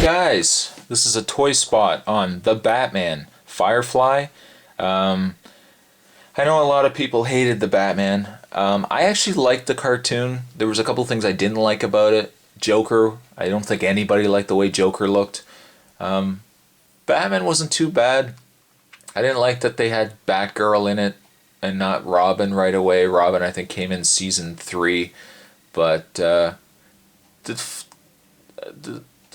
guys, this is a toy spot on the Batman, Firefly. I know a lot of people hated the Batman. I actually liked the cartoon. There was a couple things I didn't like about it. Joker, I don't think anybody liked the way Joker looked. Batman wasn't too bad. I didn't like that they had Batgirl in it and not Robin right away. Robin, I think, came in season 3. But the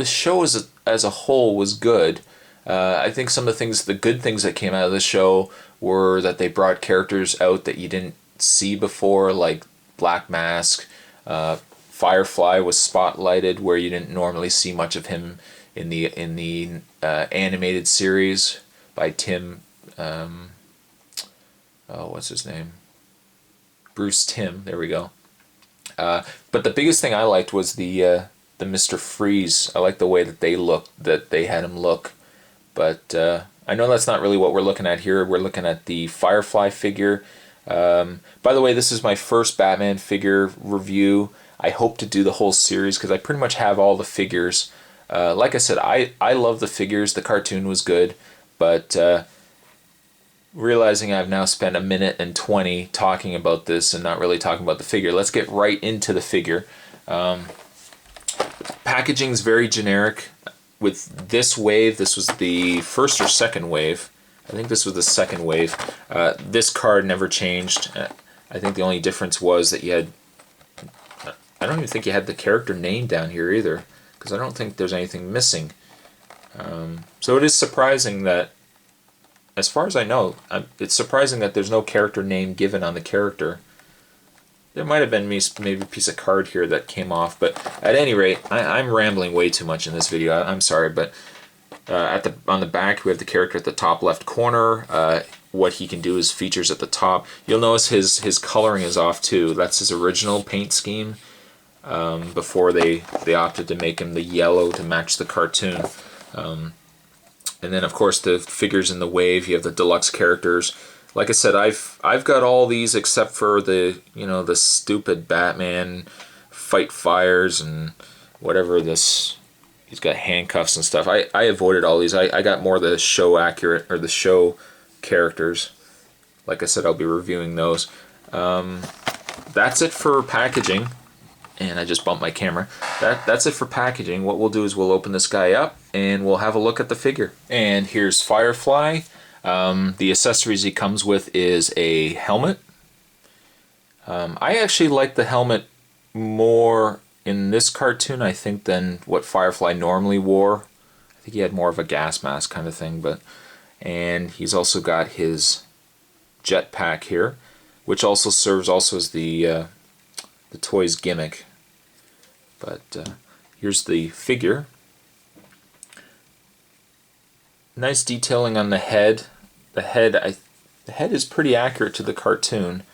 show as a whole was good. I think some of the things, the good things that came out of the show were that they brought characters out that you didn't see before, like Black Mask. Firefly was spotlighted where you didn't normally see much of him in the animated series by Tim. What's his name? Bruce Timm. There we go. But the biggest thing I liked was the Mr. Freeze. I like the way that they had him look. But I know that's not really what we're looking at here. We're looking at the Firefly figure. By the way, this is my first Batman figure review. I hope to do the whole series because I pretty much have all the figures. Like I said, I love the figures. The cartoon was good. But realizing I've now spent 1:20 talking about this and not really talking about the figure, let's get right into the figure. Packaging's very generic. With this wave, this was the first or second wave. I think this was the second wave. This card never changed. I think the only difference was that you had... I don't even think you had the character name down here either, because I don't think there's anything missing. So it is surprising that, as far as I know, it's surprising that there's no character name given on the character. There might have been maybe a piece of card here that came off, but at any rate, I'm rambling way too much in this video. I'm sorry, but on the back we have the character at the top left corner. What he can do is features at the top. You'll notice his coloring is off too. That's his original paint scheme before they opted to make him the yellow to match the cartoon. And then of course the figures in the wave. You have the deluxe characters. Like I said, I've got all these except for the the stupid Batman fight fires and whatever this. He's got handcuffs and stuff. I avoided all these. I got more the show accurate or the show characters. Like I said, I'll be reviewing those. That's it for packaging. And I just bumped my camera. That's it for packaging. What we'll do is we'll open this guy up and we'll have a look at the figure. And here's Firefly. The accessories he comes with is a helmet. I actually like the helmet more in this cartoon, I think, than what Firefly normally wore. I think he had more of a gas mask kind of thing. And he's also got his jetpack here, which also serves as the toy's gimmick. But here's the figure. Nice detailing on the head. The head is pretty accurate to the cartoon.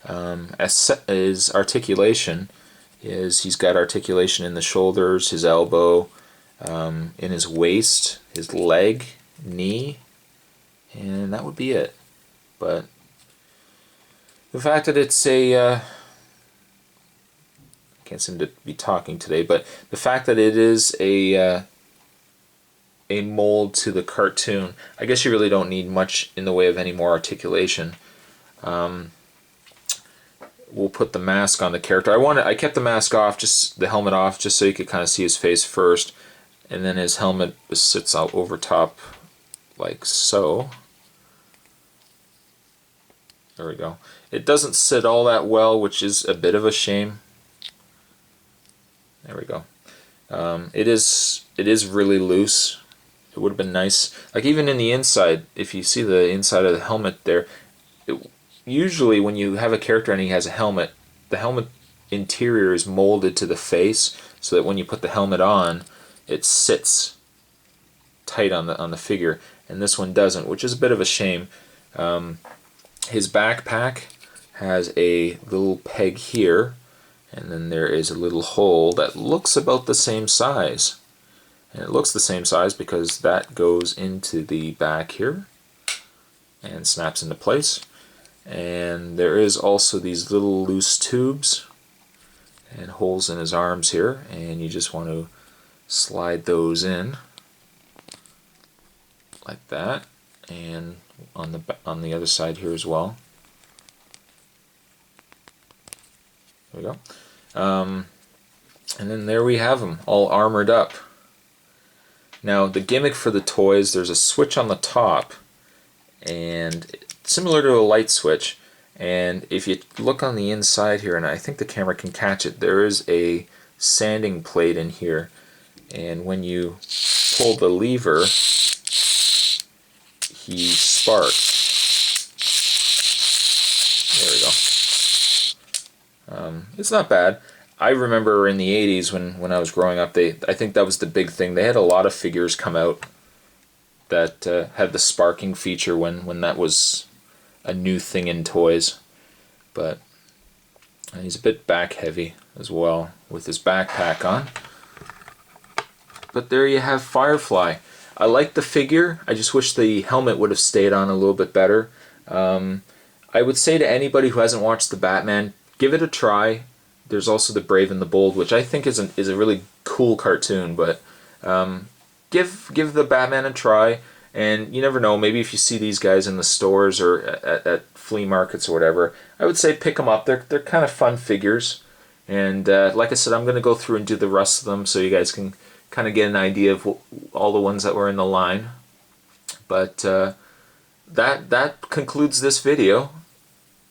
As articulation is, he's got articulation in the shoulders, his elbow, in his waist, his leg, knee, and that would be it. But the fact that it's a can't seem to be talking today, but the fact that it is a mold to the cartoon, I guess you really don't need much in the way of any more articulation. We'll put the mask on the character. I kept the mask off, just the helmet off, just so you could kind of see his face first, and then his helmet sits out over top like so. There we go. It doesn't sit all that well, which is a bit of a shame. There we go. It is really loose. It would have been nice, like even in the inside, if you see the inside of the helmet there, usually when you have a character and he has a helmet, the helmet interior is molded to the face so that when you put the helmet on, it sits tight on the figure, and this one doesn't, which is a bit of a shame. His backpack has a little peg here, and then there is a little hole that looks about the same size. And it looks the same size because that goes into the back here and snaps into place. And there is also these little loose tubes and holes in his arms here, and you just want to slide those in like that, and on the other side here as well. There we go. And then there we have them, all armored up. Now the gimmick for the toys, there's a switch on the top, and similar to a light switch, and if you look on the inside here, and I think the camera can catch it, there is a sanding plate in here, and when you pull the lever, he sparks. There we go. It's not bad. I remember in the 80s when I was growing up, I think that was the big thing. They had a lot of figures come out that had the sparking feature when that was a new thing in toys. But he's a bit back heavy as well with his backpack on. But there you have Firefly. I like the figure. I just wish the helmet would have stayed on a little bit better. I would say to anybody who hasn't watched the Batman, give it a try. There's also the Brave and the Bold, which I think is a really cool cartoon. But give the Batman a try, and you never know. Maybe if you see these guys in the stores or at flea markets or whatever, I would say pick them up. They're kind of fun figures. And like I said, I'm going to go through and do the rest of them so you guys can kind of get an idea of all the ones that were in the line. But that concludes this video.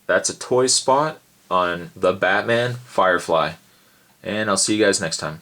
That's a toy spot on the Batman Firefly. And I'll see you guys next time.